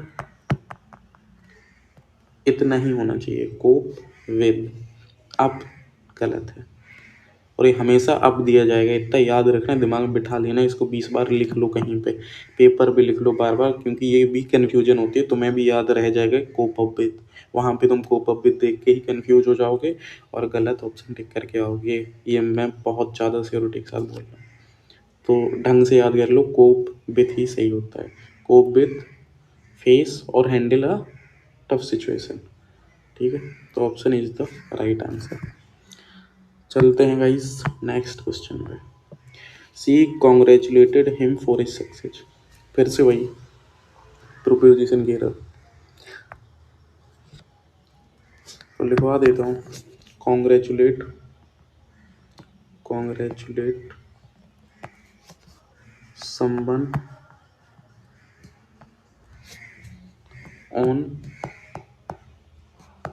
इतना ही होना चाहिए, कोप विद। अप गलत है, और ये हमेशा अप दिया जाएगा, इतना याद रखना, दिमाग में बिठा लेना, इसको 20 बार लिख लो कहीं पे, पेपर पे लिख लो बार बार, क्योंकि ये भी कन्फ्यूजन होती है, तुम्हें भी याद रह जाएगा कोप अप विद। वहाँ पे तुम कोप अप विद देख के ही कन्फ्यूज हो जाओगे और गलत ऑप्शन टिक करके आओगे। ये मैं बहुत ज़्यादा सियोरिटी के साथ बोल रहा हूँ, तो ढंग से याद कर लो, कोप विथ ही सही होता है। कोप विथ फेस और हैंडल अ टफ सिचुएशन। ठीक है, तो option is the right answer. चलते हैं गाइस नेक्स्ट क्वेश्चन पे। She congratulated him for his success. फिर से वही प्रोपोजिशन की रहा, तो लिखवा देता हूँ। Congratulate, congratulate someone on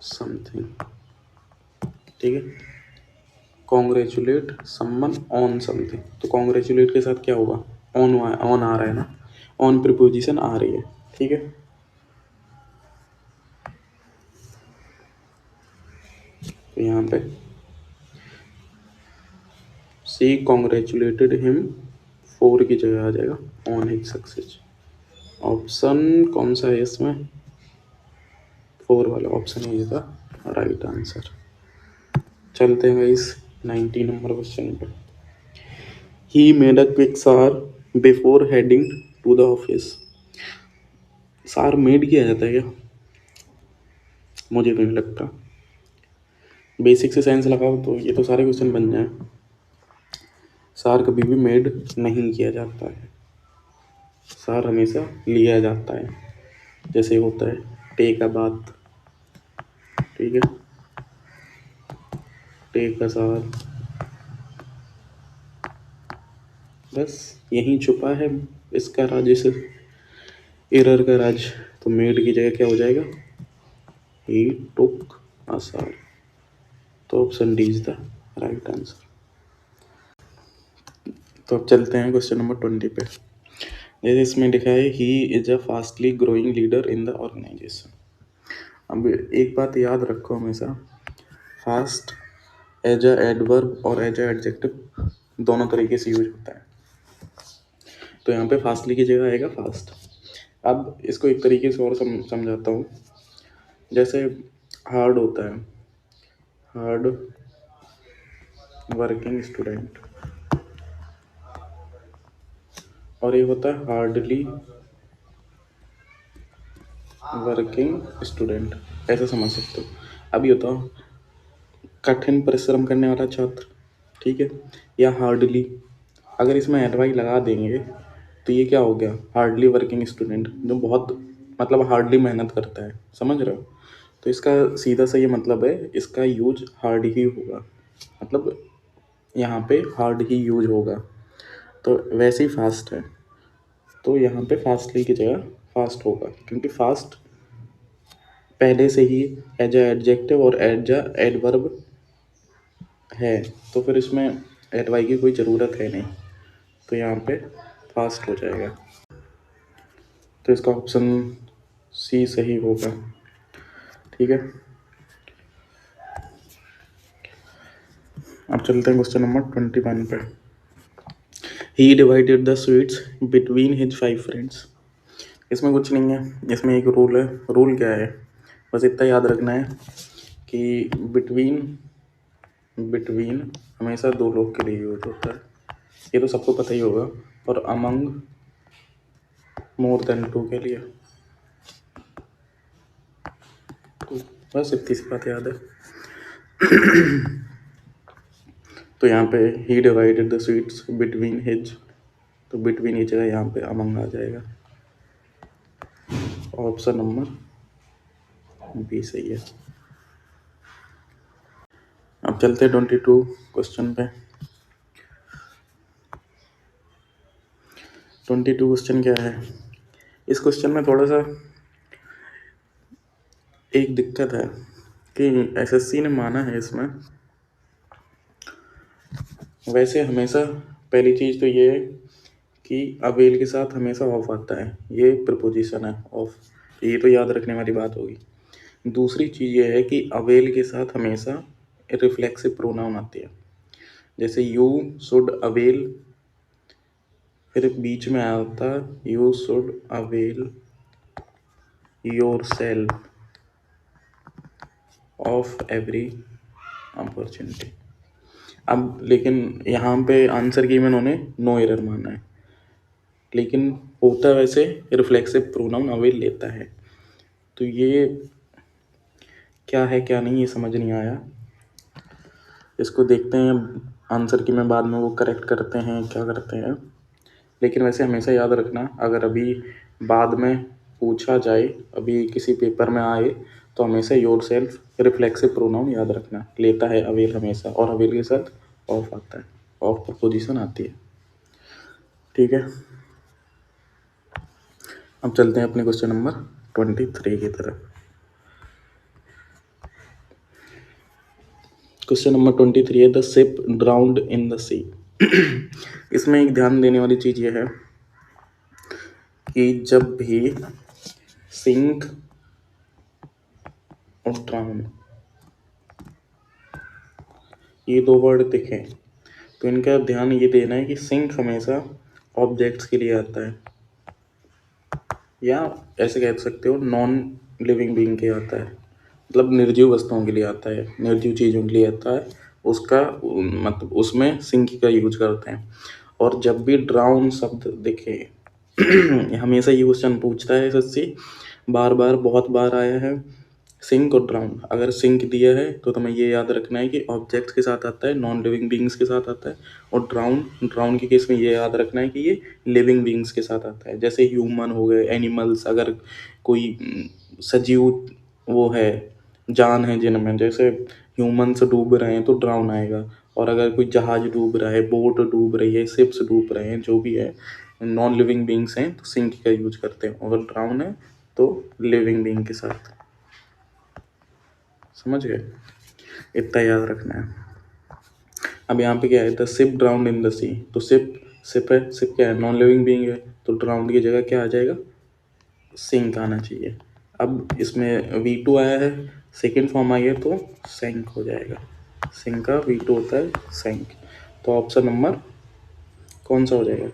something. ठीक है, कॉन्ग्रेचुलेट समवन ऑन समथिंग, तो कॉन्ग्रेचुलेट के साथ क्या होगा, ऑन, ऑन आ रहा है ना, ऑन प्रीपोजिशन आ रही है। ठीक है, तो यहाँ पे सी कॉन्ग्रेचुलेटेड हिम, फोर की जगह आ जाएगा ऑन हिज सक्सेस। ऑप्शन कौन सा है इसमें, फोर वाला option is the right answer. चलते हैं इस 90 नंबर क्वेश्चन पे। ही मेड अ क्विक सार before heading to the office. सार मेड किया जाता है क्या, मुझे तो नहीं लगता। बेसिक से साइंस लगाओ तो ये तो सारे क्वेश्चन बन जाए। सार कभी भी मेड नहीं किया जाता है, सार हमेशा लिया जाता है, जैसे होता है टेक अ बात। ठीक है, टेक अ सार, बस यहीं छुपा है इसका राज, इस एरर का राज। तो मेड की जगह क्या हो जाएगा, ही टुक अ सार, तो option D is the right answer. तो अब चलते हैं क्वेश्चन नंबर 20 पे। जैसे इसमें लिखा है he is a fastly growing leader in the organisation. अब एक बात याद रखो हमेशा, फास्ट एज अ एडवर्ब और एज अ एडजेक्टिव दोनों तरीके से यूज होता है। तो यहाँ पे फास्टली की जगह आएगा फास्ट। अब इसको एक तरीके से और समझाता हूँ। जैसे हार्ड होता है, हार्ड वर्किंग स्टूडेंट, और ये होता है हार्डली वर्किंग स्टूडेंट, ऐसा समझ सकते हो। अभी बताओ, कठिन परिश्रम करने वाला छात्र, ठीक है, या हार्डली, अगर इसमें एड वाई लगा देंगे तो ये क्या हो गया, हार्डली वर्किंग स्टूडेंट, जो बहुत मतलब हार्डली मेहनत करता है, समझ रहे हो। तो इसका सीधा सा ये मतलब है, इसका यूज हार्ड ही होगा, मतलब यहाँ पे हार्ड ही यूज होगा। तो वैसे ही फास्ट है, तो यहाँ पे फास्टली की जगह फास्ट होगा, क्योंकि फास्ट पहले से ही एज अ एडजेक्टिव और एज अ एडवर्ब है, तो फिर इसमें एड वाई की कोई ज़रूरत है नहीं, तो यहाँ पे फास्ट हो जाएगा। तो इसका ऑप्शन सी सही होगा। ठीक है, अब चलते हैं क्वेश्चन नंबर 21 पे। He divided the sweets between his 5 friends. इसमें कुछ नहीं है, इसमें एक रूल है। रूल क्या है, बस इतना याद रखना है कि बिटवीन, बिटवीन हमेशा दो लोग के लिए यूज होता है, ये तो सबको पता ही होगा, और अमंग मोर देन टू के लिए। तो बस इतनी सी बात याद है। तो यहाँ पे he divided the sweets between his, तो बिटवीन की जगह यहाँ पे अमंग आ जाएगा, ऑप्शन नंबर बी सही है। अब चलते हैं 22 क्वेश्चन पे। 22 क्वेश्चन क्या है? इस क्वेश्चन में थोड़ा सा एक दिक्कत है कि एसएससी ने माना है इसमें, वैसे हमेशा पहली चीज़ तो ये है कि अवेल के साथ हमेशा ऑफ आता है, ये प्रपोजिशन है ऑफ, ये तो याद रखने वाली बात होगी। दूसरी चीज़ ये है कि अवेल के साथ हमेशा रिफ्लेक्सिव प्रोनाउन आती है, जैसे यू शुड अवेल, फिर बीच में आता you should avail your self of every opportunity. अब लेकिन यहाँ पे आंसर की में उन्होंने नो एरर माना है, लेकिन होता वैसे रिफ्लेक्सिव प्रोनाउन अवेल लेता है, तो ये क्या है क्या नहीं ये समझ नहीं आया। इसको देखते हैं आंसर की में, बाद में वो करेक्ट करते हैं क्या करते हैं। लेकिन वैसे हमेशा याद रखना, अगर अभी बाद में पूछा जाए, अभी किसी पेपर में आए, तो हमेशा योर सेल्फ रिफ्लेक्सिव प्रोनाउन याद रखना, लेता है अवेल हमेशा, और अवेल के साथ ऑफ आता है, ऑफ प्रपोजिशन आती है। ठीक है, अब चलते हैं अपने क्वेश्चन नंबर 23 की तरफ। क्वेश्चन नंबर 23 है the ship drowned in the sea. इसमें एक ध्यान देने वाली चीज़ ये है कि जब भी सिंक और ड्राउन ये दो वर्ड दिखें, तो इनका ध्यान ये देना है कि सिंक हमेशा ऑब्जेक्ट्स के लिए आता है, या ऐसे कह सकते हो नॉन लिविंग बीइंग के आता है, मतलब निर्जीव वस्तुओं के लिए आता है, निर्जीव चीज़ों के लिए आता है, उसका मतलब उसमें सिंक का यूज करते हैं। और जब भी ड्राउन शब्द दिखे हमेशा ये क्वेश्चन पूछता है एसएससी, बार बार बहुत बार आया है, सिंक और ड्राउन। अगर सिंक दिया है तो तुम्हें ये याद रखना है कि ऑब्जेक्ट्स के साथ आता है, नॉन लिविंग बींग्स के साथ आता है, और ड्राउन के केस में ये याद रखना है कि ये लिविंग बींग्स के साथ आता है, जैसे ह्यूमन हो गए, एनिमल्स, अगर कोई सजीव वो है, जान है जिनमें, जैसे ह्यूमन्स डूब रहे हैं तो ड्राउन आएगा, और अगर कोई जहाज डूब रहा है, बोट डूब रही है, शिप्स डूब रहे हैं, जो भी है नॉन लिविंग बींग्स हैं तो सिंक का यूज करते हैं, अगर ड्राउन है तो लिविंग बींग के साथ। समझ गए, इतना याद रखना है। अब यहाँ पे क्या है, the ship drowned in the sea, तो शिप है, शिप क्या है, नॉन लिविंग बीइंग है, तो ड्राउन्ड की जगह क्या आ जाएगा, सिंक आना चाहिए। अब इसमें V2 आया है, सेकेंड फॉर्म आई है तो सैंक हो जाएगा, सिंक का V2 होता है सैंक, तो ऑप्शन नंबर कौन सा हो जाएगा,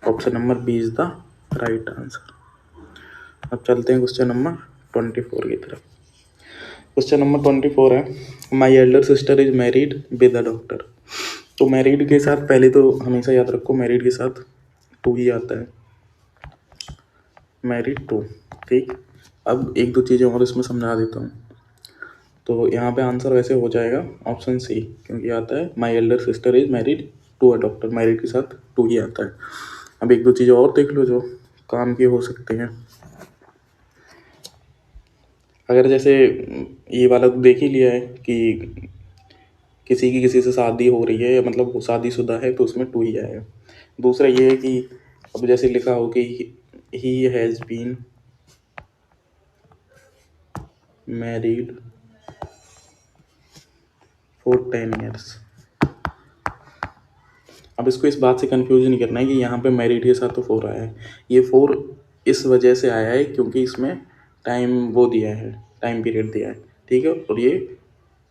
option number B is the right answer. अब चलते हैं क्वेश्चन नंबर 24 की तरफ। क्वेश्चन नंबर 24 है my elder sister is married with a doctor. तो मैरिड के साथ पहले तो हमेशा याद रखो, मैरिड के साथ टू ही आता है, मैरिड टू। ठीक, अब एक दो चीज़ें और इसमें समझा देता हूँ। तो यहाँ पे आंसर वैसे हो जाएगा ऑप्शन सी, क्योंकि आता है my elder sister is married to a doctor, married के साथ टू ही आता है। अब एक दो चीज़ें और देख लो जो काम की हो सकती हैं। अगर जैसे ये वाला तो देख ही लिया है कि किसी की किसी से शादी हो रही है, मतलब वो शादीशुदा है, तो उसमें टू ही आएगा। दूसरा ये है कि अब जैसे लिखा हो कि he has been married for 10 years. अब इसको इस बात से कंफ्यूज नहीं करना है कि यहाँ पे मैरिड के साथ तो 4 आया है, ये 4 इस वजह से आया है क्योंकि इसमें टाइम वो दिया है, टाइम पीरियड दिया है, ठीक है, और ये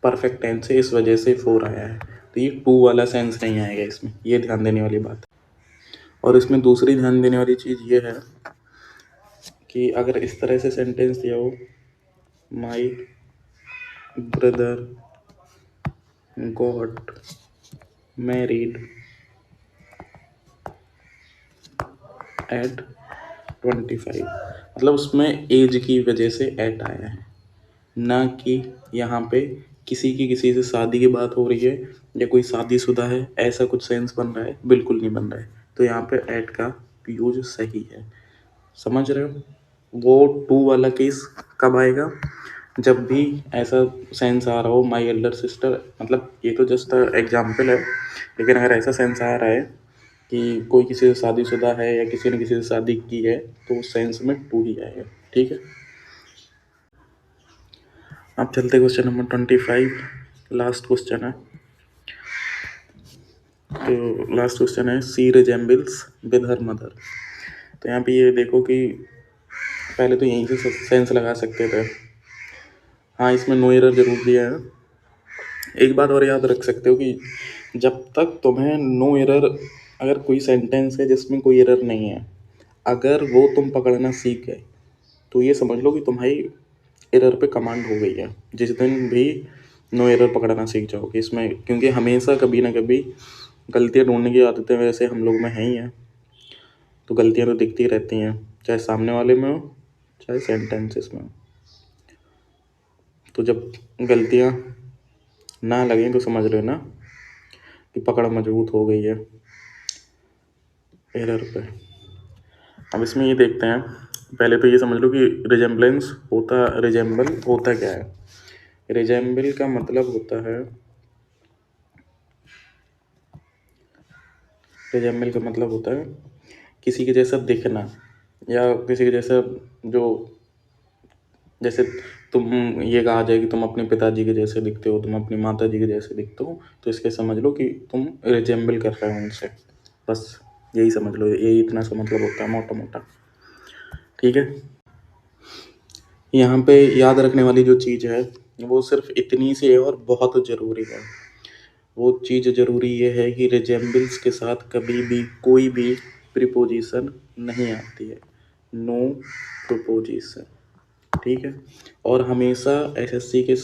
परफेक्ट टेंस से इस वजह से 4 आया है, तो ये 2 वाला सेंस नहीं आएगा इसमें, ये ध्यान देने वाली बात है। और इसमें दूसरी ध्यान देने वाली चीज़ ये है कि अगर इस तरह से सेंटेंस दिया हो, my brother got married eight 25, मतलब उसमें एज की वजह से एट आया है, ना कि यहाँ पे किसी की किसी से शादी की बात हो रही है या कोई शादीशुदा है, ऐसा कुछ सेंस बन रहा है, बिल्कुल नहीं बन रहा है। तो यहाँ पे एट का यूज सही है, समझ रहे हो। वो 2 वाला केस कब आएगा, जब भी ऐसा सेंस आ रहा हो माई एल्डर सिस्टर, मतलब ये तो जस्ट एग्जाम्पल है, लेकिन अगर ऐसा सेंस आ रहा है कि कोई किसी से शादीशुदा है या किसी ने किसी से शादी की है तो उस सेंस में टू ही आएगा। ठीक है, अब चलते क्वेश्चन नंबर 25, लास्ट क्वेश्चन है। तो लास्ट क्वेश्चन है, सी रिजेम्बल्स विद हर मदर। तो यहाँ पे ये देखो कि पहले तो यहीं से सेंस लगा सकते थे। हाँ, इसमें नो एरर जरूर दिया है। एक बात और याद रख सकते हो कि जब तक तुम्हें नो एरर, अगर कोई सेंटेंस है जिसमें कोई एरर नहीं है, अगर वो तुम पकड़ना सीख गए तो ये समझ लो कि तुम्हारी एरर पे कमांड हो गई है। जिस दिन भी नो एरर पकड़ना सीख जाओगे इसमें, क्योंकि हमेशा कभी ना कभी गलतियाँ ढूंढने की आदतें वैसे हम लोग में हैं ही हैं, तो गलतियाँ तो दिखती रहती हैं, चाहे सामने वाले में हो चाहे सेंटेंसेस में हो। तो जब गलतियाँ ना लगें तो समझ लेना कि पकड़ मजबूत हो गई है एरर पे। अब इसमें ये देखते हैं, पहले तो ये समझ लो कि रिजेम्बल होता क्या है। रिजेम्बल का मतलब होता है, रिजेम्बल का मतलब होता है किसी के जैसा दिखना, या किसी के जैसा, जो जैसे तुम ये कहा जाए कि तुम अपने पिताजी के जैसे दिखते हो, तुम अपनी माता जी के जैसे दिखते हो, तो इसके समझ लो कि तुम रिजेम्बल कर रहे हो उनसे। बस यही समझ लो, यही इतना सा मतलब होता है मोटा मोटा। ठीक है, यहाँ पे याद रखने वाली जो चीज़ है वो सिर्फ इतनी सी है और बहुत ज़रूरी है। वो चीज़ ज़रूरी ये है कि रिजेम्बल्स के साथ कभी भी कोई भी प्रीपोजिशन नहीं आती है, नो प्रीपोजिशन। ठीक है, और हमेशा एसएससी के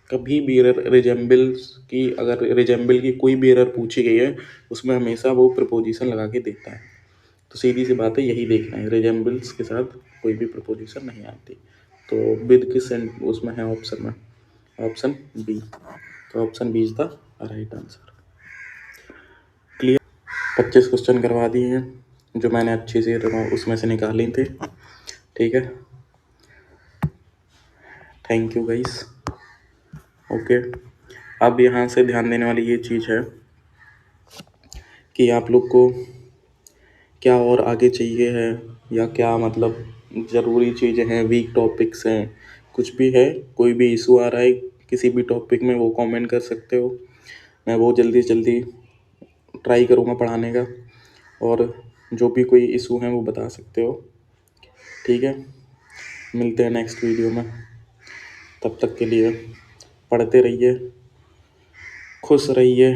कभी भी रिजेम्बल्स की, अगर रिजेम्बल की कोई भी एरर पूछी गई है उसमें हमेशा वो प्रीपोजिशन लगा के देता है। तो सीधी सी बात है, यही देखना है, रिजेम्बल्स के साथ कोई भी प्रीपोजिशन नहीं आती। तो विद किस उसमें है ऑप्शन में, ऑप्शन बी। तो option B is the right answer. Clear, 25 question करवा दिए हैं जो मैंने अच्छे से उसमें से निकाली थे। ठीक है, थैंक यू गाइस। ओके, अब यहाँ से ध्यान देने वाली ये चीज़ है कि आप लोग को क्या और आगे चाहिए है, या क्या मतलब ज़रूरी चीज़ें हैं, वीक टॉपिक्स हैं, कुछ भी है, कोई भी इशू आ रहा है किसी भी टॉपिक में, वो कमेंट कर सकते हो। मैं वो जल्दी से जल्दी ट्राई करूँगा पढ़ाने का, और जो भी कोई इशू है वो बता सकते हो। ठीक है, मिलते हैं नेक्स्ट वीडियो में, तब तक के लिए पढ़ते रहिए, खुश रहिए।